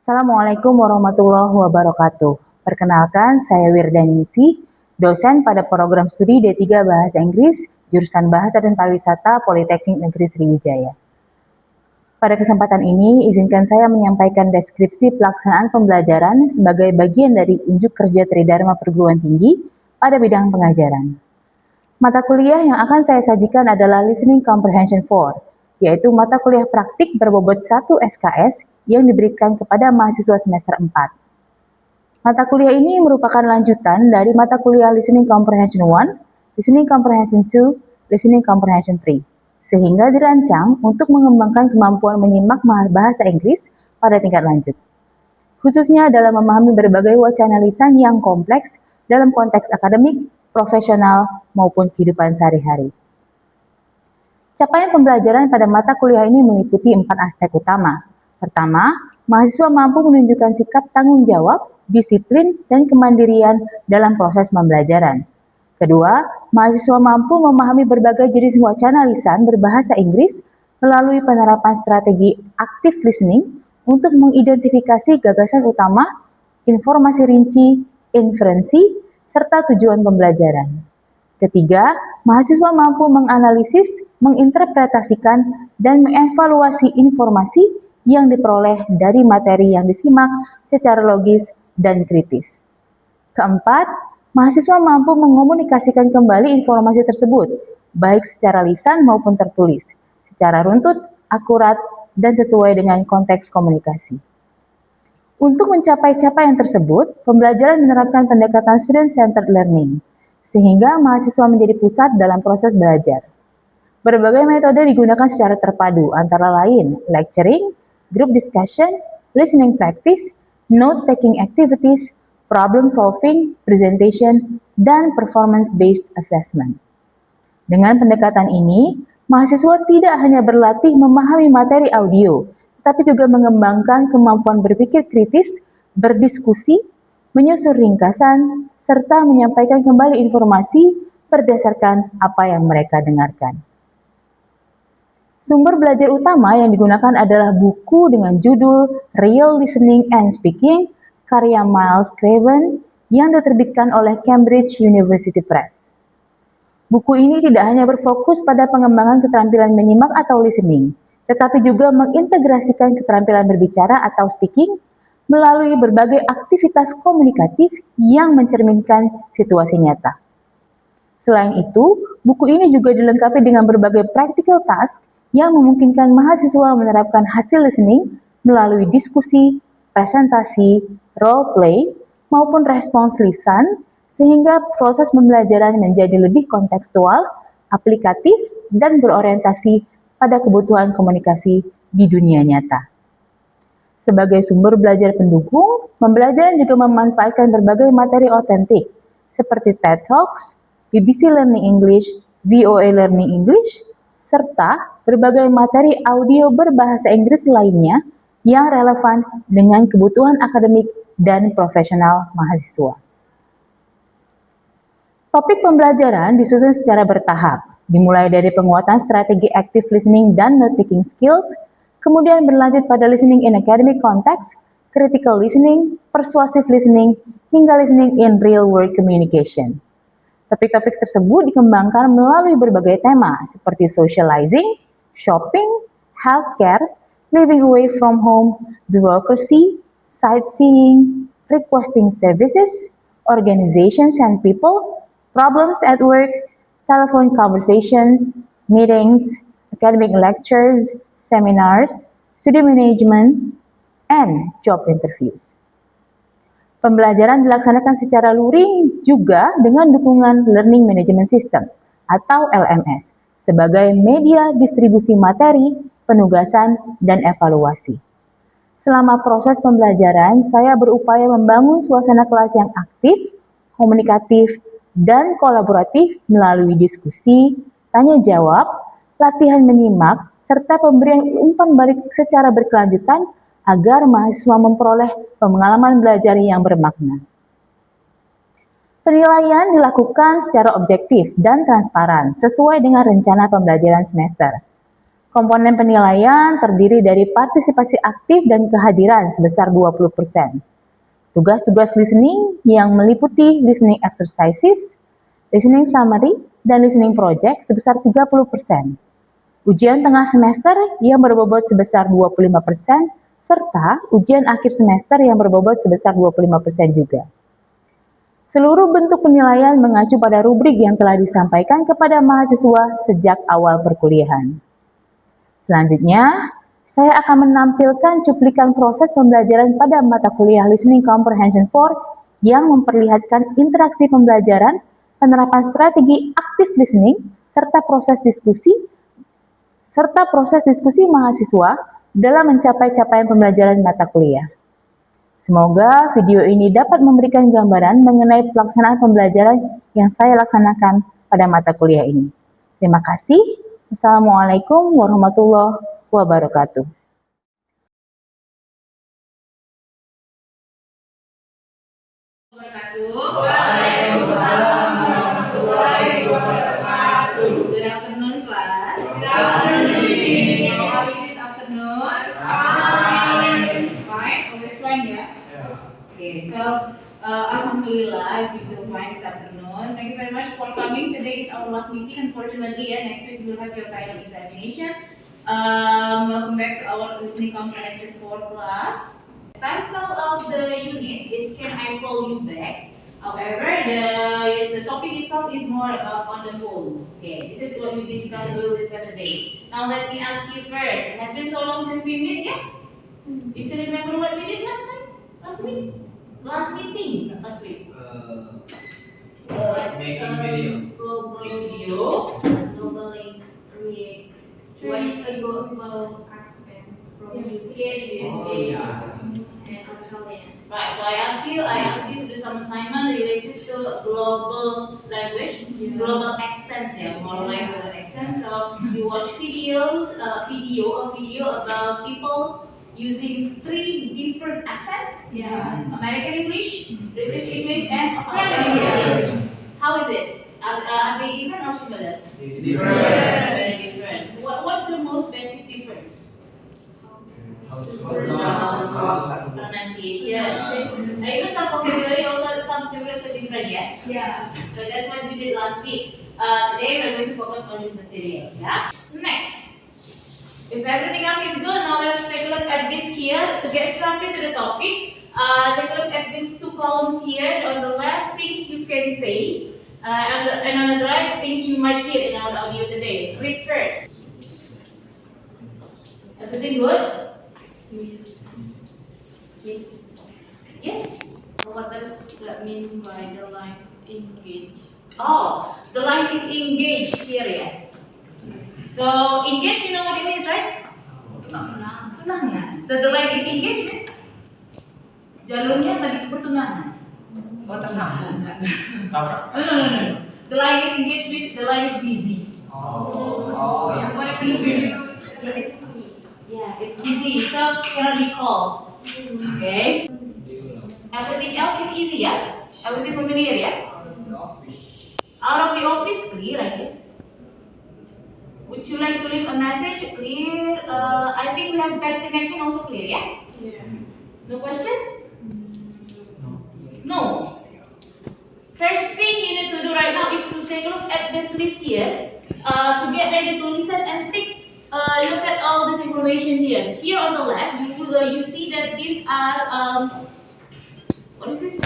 Assalamualaikum warahmatullahi wabarakatuh. Perkenalkan, saya Wirdaningsih, dosen pada program studi D3 Bahasa Inggris, jurusan Bahasa dan Pariwisata Politeknik Negeri Sriwijaya. Pada kesempatan ini, izinkan saya menyampaikan deskripsi pelaksanaan pembelajaran sebagai bagian dari unjuk kerja Tridharma Perguruan Tinggi pada bidang pengajaran. Mata kuliah yang akan saya sajikan adalah Listening Comprehension 4, yaitu mata kuliah praktik berbobot 1 SKS yang diberikan kepada mahasiswa semester 4. Mata kuliah ini merupakan lanjutan dari mata kuliah Listening Comprehension 1, Listening Comprehension 2, Listening Comprehension 3, sehingga dirancang untuk mengembangkan kemampuan menyimak bahasa Inggris pada tingkat lanjut. Khususnya dalam memahami berbagai wacana lisan yang kompleks dalam konteks akademik, profesional, maupun kehidupan sehari-hari. Capaian pembelajaran pada mata kuliah ini meliputi 4 aspek utama. Pertama, mahasiswa mampu menunjukkan sikap tanggung jawab, disiplin, dan kemandirian dalam proses pembelajaran. Kedua, mahasiswa mampu memahami berbagai jenis wacana lisan berbahasa Inggris melalui penerapan strategi active listening untuk mengidentifikasi gagasan utama, informasi rinci, inferensi, serta tujuan pembelajaran. Ketiga, mahasiswa mampu menganalisis, menginterpretasikan, dan mengevaluasi informasi yang diperoleh dari materi yang disimak secara logis dan kritis. Keempat, mahasiswa mampu mengomunikasikan kembali informasi tersebut, baik secara lisan maupun tertulis, secara runtut, akurat, dan sesuai dengan konteks komunikasi. Untuk mencapai capaian tersebut, pembelajaran menerapkan pendekatan student-centered learning, sehingga mahasiswa menjadi pusat dalam proses belajar. Berbagai metode digunakan secara terpadu, antara lain lecturing, group discussion, listening practice, note-taking activities, problem solving, presentation, dan performance-based assessment. Dengan pendekatan ini, mahasiswa tidak hanya berlatih memahami materi audio, tapi juga mengembangkan kemampuan berpikir kritis, berdiskusi, menyusun ringkasan, serta menyampaikan kembali informasi berdasarkan apa yang mereka dengarkan. Sumber belajar utama yang digunakan adalah buku dengan judul Real Listening and Speaking, karya Miles Craven, yang diterbitkan oleh Cambridge University Press. Buku ini tidak hanya berfokus pada pengembangan keterampilan menyimak atau listening, tetapi juga mengintegrasikan keterampilan berbicara atau speaking melalui berbagai aktivitas komunikatif yang mencerminkan situasi nyata. Selain itu, buku ini juga dilengkapi dengan berbagai practical task yang memungkinkan mahasiswa menerapkan hasil listening melalui diskusi, presentasi, role play, maupun respons lisan, sehingga proses pembelajaran menjadi lebih kontekstual, aplikatif, dan berorientasi pada kebutuhan komunikasi di dunia nyata. Sebagai sumber belajar pendukung, pembelajaran juga memanfaatkan berbagai materi otentik, seperti TED Talks, BBC Learning English, VOA Learning English, serta berbagai materi audio berbahasa Inggris lainnya yang relevan dengan kebutuhan akademik dan profesional mahasiswa. Topik pembelajaran disusun secara bertahap, dimulai dari penguatan strategi active listening dan note-taking skills, kemudian berlanjut pada listening in academic context, critical listening, persuasive listening, hingga listening in real-world communication. Topik-topik tersebut dikembangkan melalui berbagai tema seperti socializing, shopping, healthcare, living away from home, bureaucracy, sightseeing, requesting services, organizations and people, problems at work, telephone conversations, meetings, academic lectures, seminars, study management, and job interviews. Pembelajaran dilaksanakan secara luring juga dengan dukungan Learning Management System atau LMS sebagai media distribusi materi, penugasan, dan evaluasi. Selama proses pembelajaran, saya berupaya membangun suasana kelas yang aktif, komunikatif, dan kolaboratif melalui diskusi, tanya jawab, latihan menyimak, serta pemberian umpan balik secara berkelanjutan agar mahasiswa memperoleh pengalaman belajar yang bermakna. Penilaian dilakukan secara objektif dan transparan sesuai dengan rencana pembelajaran semester. Komponen penilaian terdiri dari partisipasi aktif dan kehadiran sebesar 20%. Tugas-tugas listening yang meliputi listening exercises, listening summary, dan listening project sebesar 30%. Ujian tengah semester yang berbobot sebesar 25%, serta ujian akhir semester yang berbobot sebesar 25% juga. Seluruh bentuk penilaian mengacu pada rubrik yang telah disampaikan kepada mahasiswa sejak awal perkuliahan. Selanjutnya, saya akan menampilkan cuplikan proses pembelajaran pada mata kuliah Listening Comprehension 4 yang memperlihatkan interaksi pembelajaran, penerapan strategi aktif listening, serta proses diskusi mahasiswa dalam mencapai capaian pembelajaran mata kuliah. Semoga video ini dapat memberikan gambaran mengenai pelaksanaan pembelajaran yang saya laksanakan pada mata kuliah ini. Terima kasih. Assalamualaikum warahmatullahi wabarakatuh. Waalaikumsalam warahmatullahi wabarakatuh. Good afternoon, class. Good afternoon. How are you this afternoon? Fine. Fine? Always fine, yeah? Yes. Okay, so Alhamdulillah, I feel fine this afternoon. Thank you very much for coming. Today is our last meeting, unfortunately, and next week we will have your final examination. Welcome back to our listening comprehension 4 class. The title of the unit is Can I Call You Back? However, the topic itself is more about on the whole. Okay, this is what we will discuss today. Now let me ask you first. It has been so long since we met, yeah? You still remember what we did last time? Last week? Last meeting? Not last week. Making video. Global video. Globally create 2 weeks ago about accent from UK, USA, and Australia. Right, so I asked you to do some assignment related to global language, global accents, yeah, more like global accents. So you watch videos, a video about people using 3 different accents. Yeah. American English, British English, and Australian English. How is it? Are they different or similar? Different. Very different. What's the most basic difference? Pronunciation. Even some vocabulary also different, yeah? Yeah. So that's what we did last week. Today we're going to focus on this material, yeah? Next. If everything else is good, now let's take a look at this here. To get started to the topic, take a look at these 2 columns here. On the left, things you can say. And on the right, things you might hear in our audio today. Read first. Everything good? Yes. Yes. Yes? What does that mean by the lines engage? Oh, the line is engaged here, yeah. So engage, you know what it means, right? Tunangan. So the line is engagement. Jalurnya lagi pertunangan. Oh, tersambung. Tabrak. No. The line is engaged. The line is busy. Oh. What it means? Yeah, it's busy. So cannot be called. Okay. Everything else is easy, yeah. Everything familiar, yeah. Out of the office, clear, I guess. Would you like to leave a message? Clear. I think we have bad connection, also clear, yeah. Yeah. No question? No. First thing you need to do right now is to take a look at this list here. To get ready to listen and speak, look at all this information here. Here on the left, you see that these are what is this?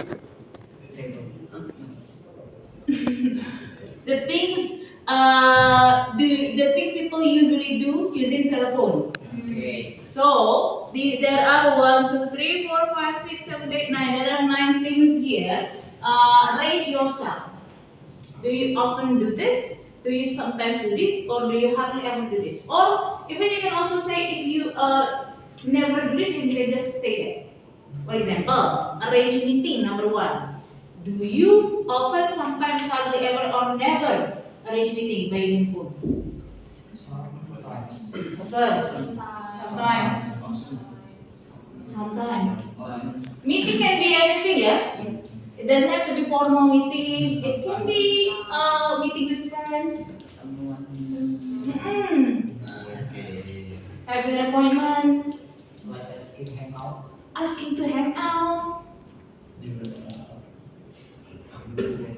The things the things people usually do using telephone. Okay. So there are 1, 2, 3, 4, 5, 6, 7, 8, 9. There are 9 things here. Rate yourself. Do you often do this? Do you sometimes do this? Or do you hardly ever do this? Or even you can also say if you never do this, you can just say that. For example, arrange meeting number 1. Do you often, sometimes, hardly ever, or never arrange meeting by using phone? Sometimes. Sometimes. Meeting can be anything, yeah? It doesn't have to be formal meeting. It can be meeting with friends. Having an appointment. Asking to hang out.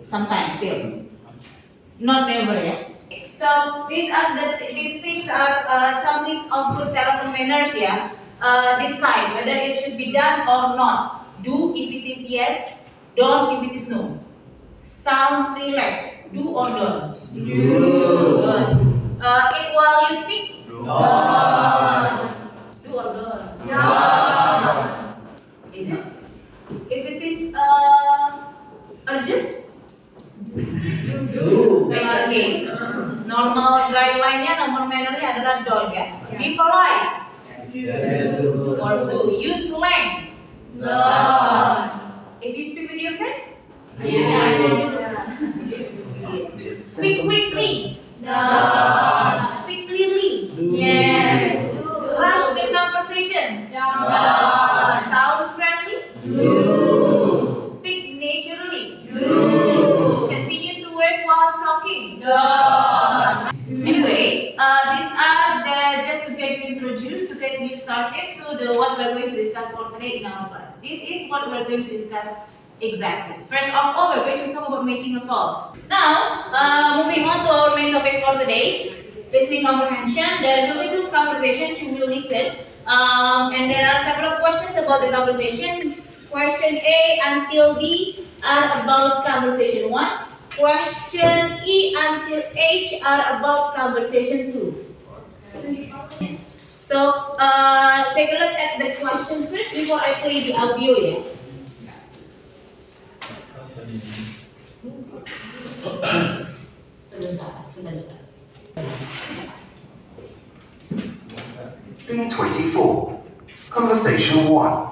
Sometimes still. Not never, yeah? So these things are some things of good telephone manners, yeah. Decide whether it should be done or not. Do if it is yes, don't if it is no. Sound relaxed. Do or don't? Do. Good. Eat while you speak? Don't. Do or don't? Don't. Is it? If it is urgent? Special case. Normal guideline-nya, normal manner-nya adalah don't, ya. Be polite. Or do. Use slang. Don't. If you speak with your friends? Speak quickly. Don't. Speak clearly. Yes. Rush the conversation. Don't. Sound friendly. Do. Speak naturally. Do. Continue to work while talking. Don't. Anyway, these are just to get you introduced, to get you started to what we're going to discuss for today in our class. This is what we're going to discuss exactly. First of all, we're going to talk about making a call. Now, moving on to our main topic for today, listening comprehension. There will be two conversations you will listen, and there are several questions about the conversation. Question A until D are about conversation 1. Question E until H are about conversation 2. So, take a look at the questions first before I play the audio, yeah? B24. Conversation 1.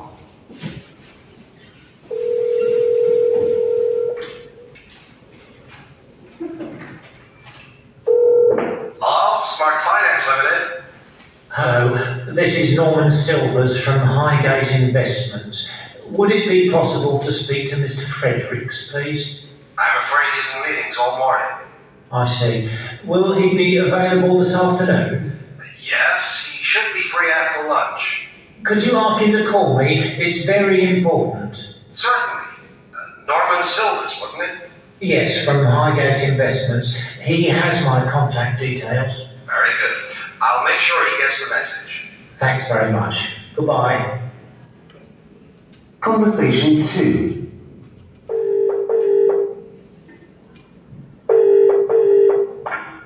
Hello, Smart Finance Limited. Hello, this is Norman Silvers from Highgate Investments. Would it be possible to speak to Mr. Fredericks, please? I'm afraid he's in meetings all morning. I see. Will he be available this afternoon? Yes, he should be free after lunch. Could you ask him to call me? It's very important. Certainly. Norman Silvers, wasn't it? Yes, from Highgate Investments. He has my contact details. Very good. I'll make sure he gets the message. Thanks very much. Goodbye. Conversation 2.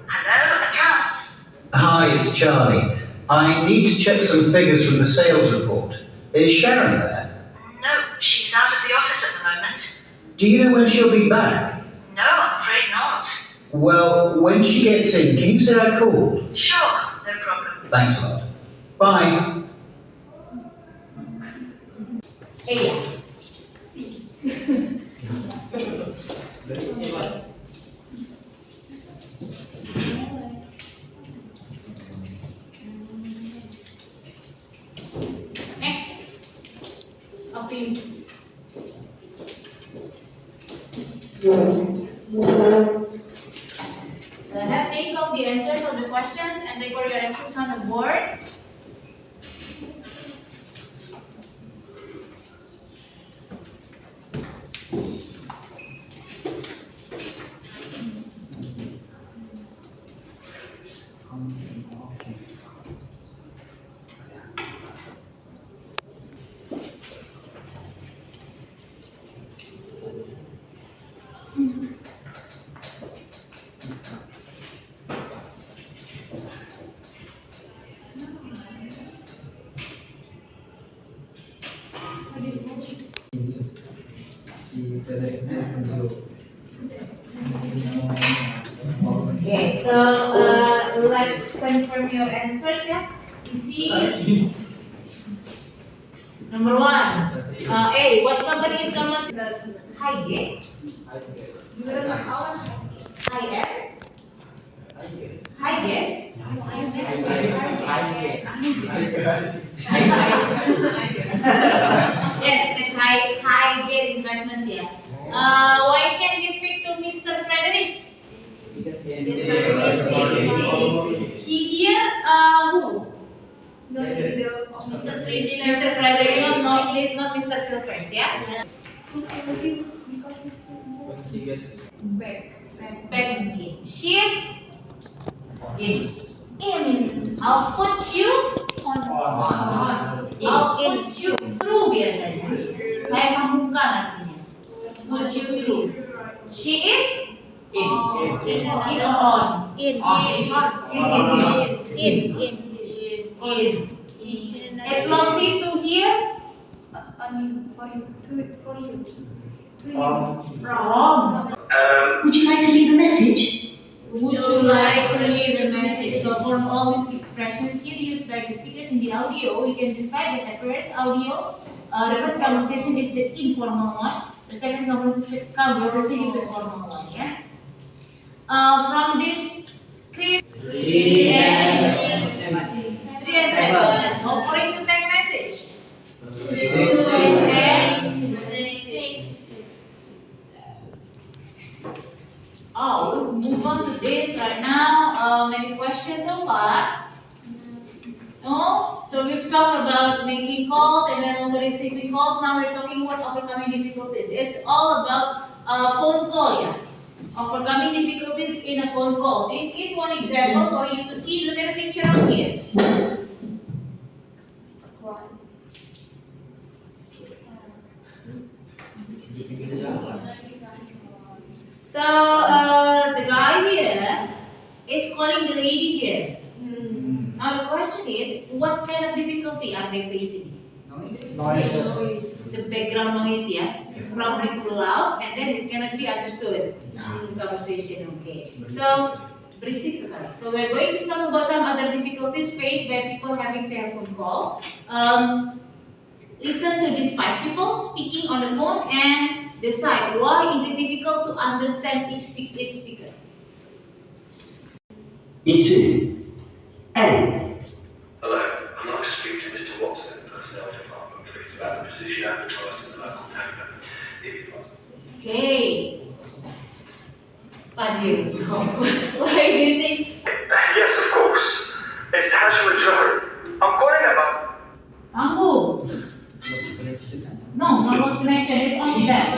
Hello, accounts. Hi, it's Charlie. I need to check some figures from the sales report. Is Sharon there? No, she's out of the office at the moment. Do you know when she'll be back? No, I'm afraid not. Well, when she gets in, can you say I called? Sure, no problem. Thanks a lot. Bye. Iya. Next. Up to you. Take note of the answers of the questions and record your answers on the board. Okay, so let's confirm your answers, yeah? You see, number 1, A, what company is known as Highgate? Highgate? Highgate? refreshments ya. Why can we speak to Mr. Fredericks? He here who? Mr. Frederick. Mr. Frederick, not Mr. Silvers ya. Because it's back. Okay. She's In. in. I'll put you on. I'll put you through biasanya. Saya sambungkan artinya. Put you through. She is In. in or on? In. It's lovely to hear For you. from. Would you like to leave a message? Would you like to leave a message? So for all these expressions here used by the speakers in the audio, we can decide that the first conversation is the informal one. The second conversation is the formal one. Yeah. From this script, 3 and 7. Offering to take message. 6 and we'll move on to this right now. Many questions so far? No? So we've talked about making calls and then also receiving calls. Now we're talking about overcoming difficulties. It's all about phone call, yeah? Overcoming difficulties in a phone call. This is one example for you to see. Look at the picture up here. So the guy here is calling the lady here. Now the question is, what kind of difficulty are they facing? The background noise, yeah, it's probably too loud, and then it cannot be understood in conversation. Okay, so berisik sekali. So we're going to talk about some other difficulties faced by people having telephone call. Listen to these 5 people speaking on the phone and decide why is it difficult to understand each speaker. E2. A. Hello, I'd like to speak to Mr. Watson in the Personnel Department, please, about the position advertised in the local paper. Okay. Padil, why do you think? Yes, of course. It's Hashim Johari. I'm calling about... Ambu. No, not lost connection. It's only that.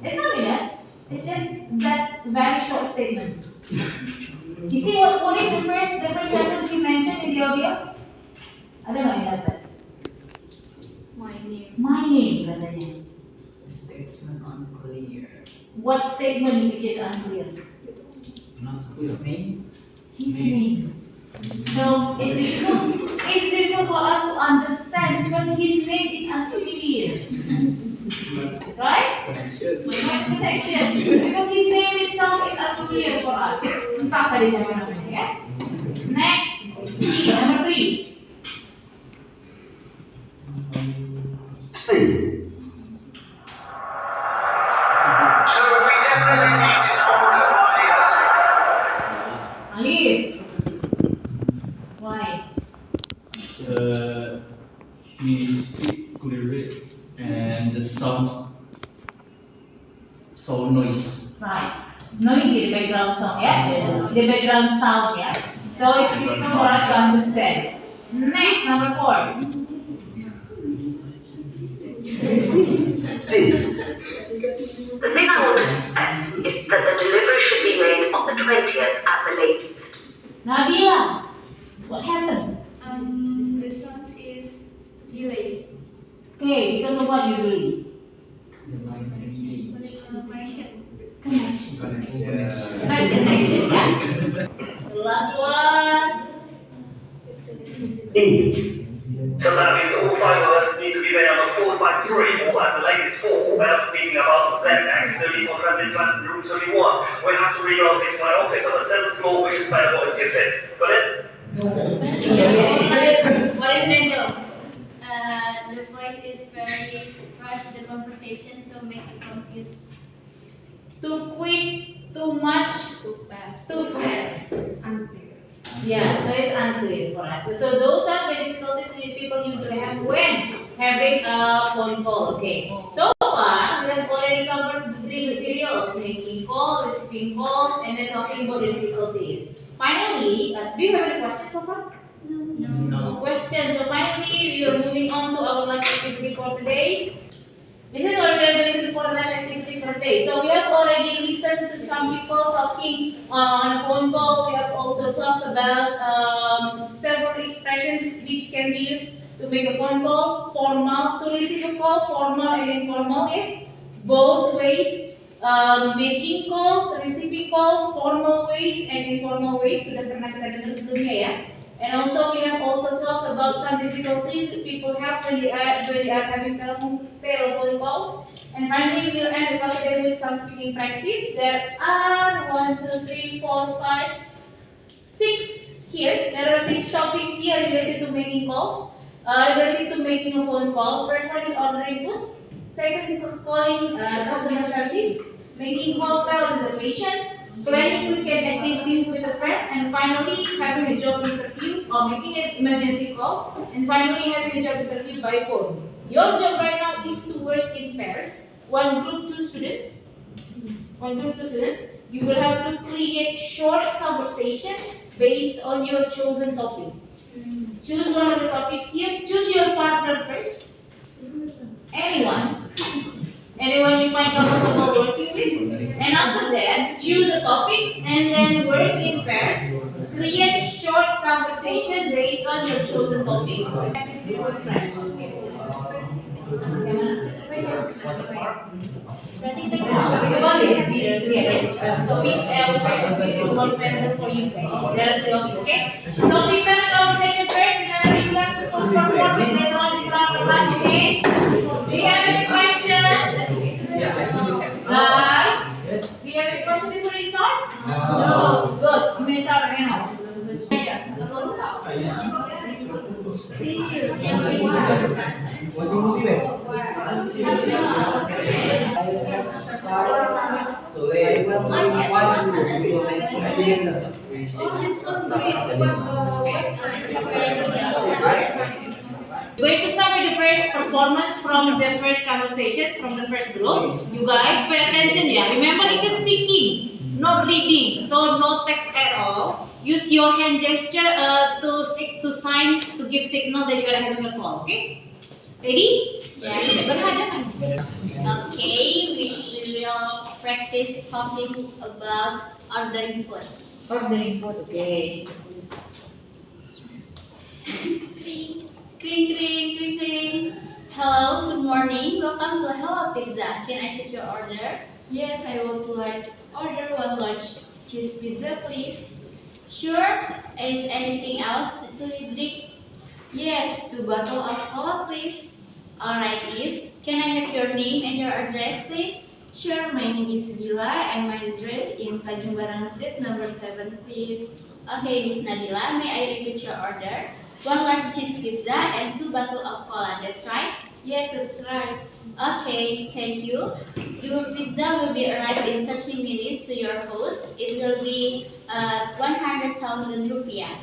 It's only that. It's just that very short statement. You see what is the first sentence he mentioned in the audio? Ada nggak yang dapat? My name. My name katanya. Statement unclear. What statement which is unclear? Not whose name? His name. So it's difficult for us to understand because his name is unclear. Right? Connection. Connection. Because his name itself is unclear for us. Entah tadi siapa namanya ya. Next, C, number 3. C. So we definitely need this order of Alif. Why? He speak clearly and the sounds so noise. Right. Noisy, the background song, yeah? The background sound, yeah? So it's difficult for us to understand. Next, number 4. D. The thing I want to stress is that the delivery should be made on the 20th at the latest. Nabila, what happened? The sound is delayed. Okay, because of what usually? The lines engaged. Connection. Connection. Connection. Bad connection, yeah? The last one. E. So that means all 5 of us need to be there on the 4/3 or at the latest 4. We're speaking about the X 34 transit plans in room 21. We'll have to relocate to my office on the 7th floor, which is kind of what it just says. Got it? What is Angel? The voice is very rushed, the conversation, so make you confused. Too quick, too much, Too fast. too fast. Unclear. Yeah, so it's unclear for us. So those are the difficulties that people usually have when having a phone call. Okay. So far, receiving calls, and then talking about the difficulties. Finally, do you have any questions so far? No questions. So finally, we are moving on to our last activity for today. This is what we are going to do for the last activity for today. So we have already listened to some people talking on a phone call. We have also talked about several expressions which can be used to make a phone call, formal, to receive a call, formal and informal, okay? Both ways, making calls, receiving calls, formal ways and informal ways. Sudah pernah kita dengar sebelumnya ya. And also we have also talked about some difficulties people have when they are having telephone calls. And finally we'll end the class today with some speaking practice. There are 1, 2, 3, 4, 5, 6 here. There are 6 topics here related to making calls. Related to making a phone call. First one is ordering food. Second, calling customer service. Making hotel reservation. Planning weekend activities with a friend. And finally, having a job interview or making an emergency call. And finally, having a job interview by phone. Your job right now is to work in pairs. One group, 2 students. One group, 2 students. You will have to create short conversation based on your chosen topic. Choose one of the topics here. Choose your partner first. Anyone you find comfortable working with. And after that, choose a topic and then work in pairs. Create short conversation based on your chosen topic. Activities with friends. So which activity is more friendly for you guys? There are 3 of you, okay? So prepare the conversation first. Remember you have to perform it later on in the class, okay? Do you have any questions? Guys, do you have any questions before we start? No. Good. You may start right now. We're going to start with the first performance from the first conversation, from the first group. You guys pay attention, yeah. Remember, it is speaking, not reading, so no text at all. Use your hand gesture to sign, to give signal that you are having a call, okay? Ready? Yes. Okay, we will practice talking about ordering food. Ordering food, okay. Cling, cling, cling, cling. Hello, good morning. Welcome to Hello Pizza. Can I take your order? Yes, I would like order 1 large cheese pizza, please. Sure. Is anything else to drink? Yes, 2 bottles of cola, please. Alright, miss. Can I have your name and your address, please? Sure, my name is Bila and my address in Tanjung Barang Street, number 7, please. Okay, Miss Nabila, may I repeat your order? 1 large cheese pizza and 2 bottles of cola, that's right? Yes, that's right. Okay, thank you. Your pizza will be arrived in 30 minutes to your house. It will be 100,000 rupiah.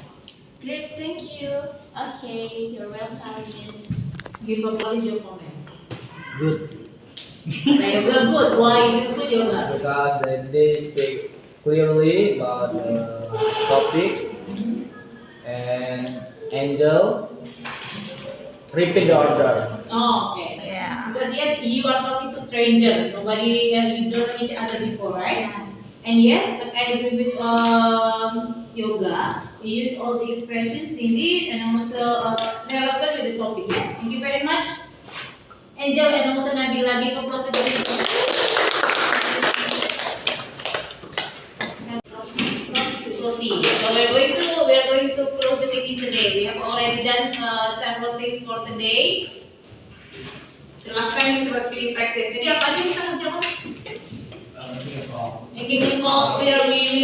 Great, thank you. Okay, you're welcome, miss. Give a police your comment. Good. Good. Why is it good, Yoga? Because they speak clearly about the topic and Angel repeat the order. Oh, okay. Yeah. Because yes, you are talking to stranger. Nobody, you don't know each other before, right? Yeah. And yes, but I agree with Yoga. You use all the expressions indeed and also relevant with the topic. Yeah. Thank you very much, Angel and also Nabila. Give applause to the proceed. So we are going to close the meeting today. We have already done several things for today. The last time this was speaking practice. Jadi apa sih kita kerjakan? Making a call. We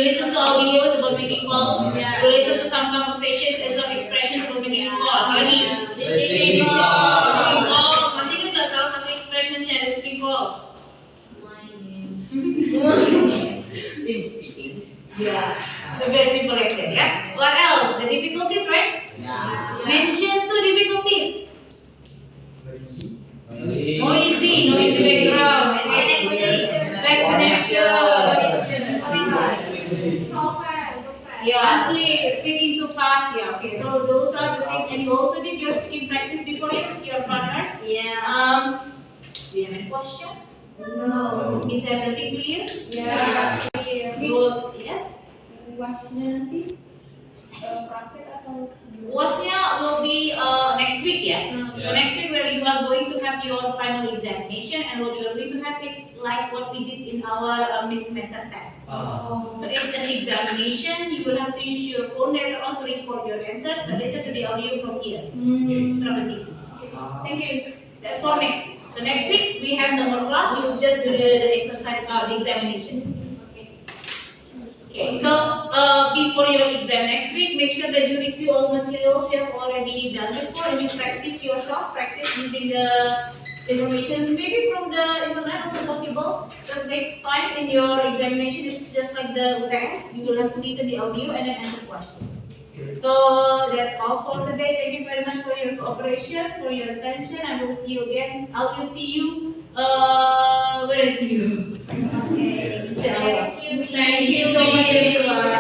listen to our videos about making calls. Yeah. We listen to some conversations and some expressions about making a call. Apalagi Receiving call. receiving calls. Masih kan nggak salah satu expressionnya receiving calls. My name. Yeah. So very simple like that. Yeah. What else? The difficulties, right? Yeah. Mention 2 difficulties. Noisy background. Bad connection. Yeah, speaking too fast. Yeah, okay. So those are the things, and you also did your speaking practice before your partners. Yeah. Do you have any question? No. Is everything clear? Yeah. Good. Yes. Wasnya nanti praktek atau WASnya will be next week, yeah? So next week where you are going to have your final examination, and what you are going to have is like what we did in our mid-semester test. So it's an examination. You will have to use your phone later on to record your answers, but listen to the audio from here, from the TV. Thank you. That's for next week. So next week we have no more class. You just do the exercise, the examination. Okay, so before your exam next week, make sure that you review all the materials you have already done before, and you practice yourself, practice using the information maybe from the internet also possible. Because next time in your examination, it's just like the UTS, you will have to listen the audio and then answer questions. So that's all for today. Thank you very much for your cooperation, for your attention, and we'll see you again. I will see you when I see you. Okay. Inshallah. Thank you. Thank you so much, everyone.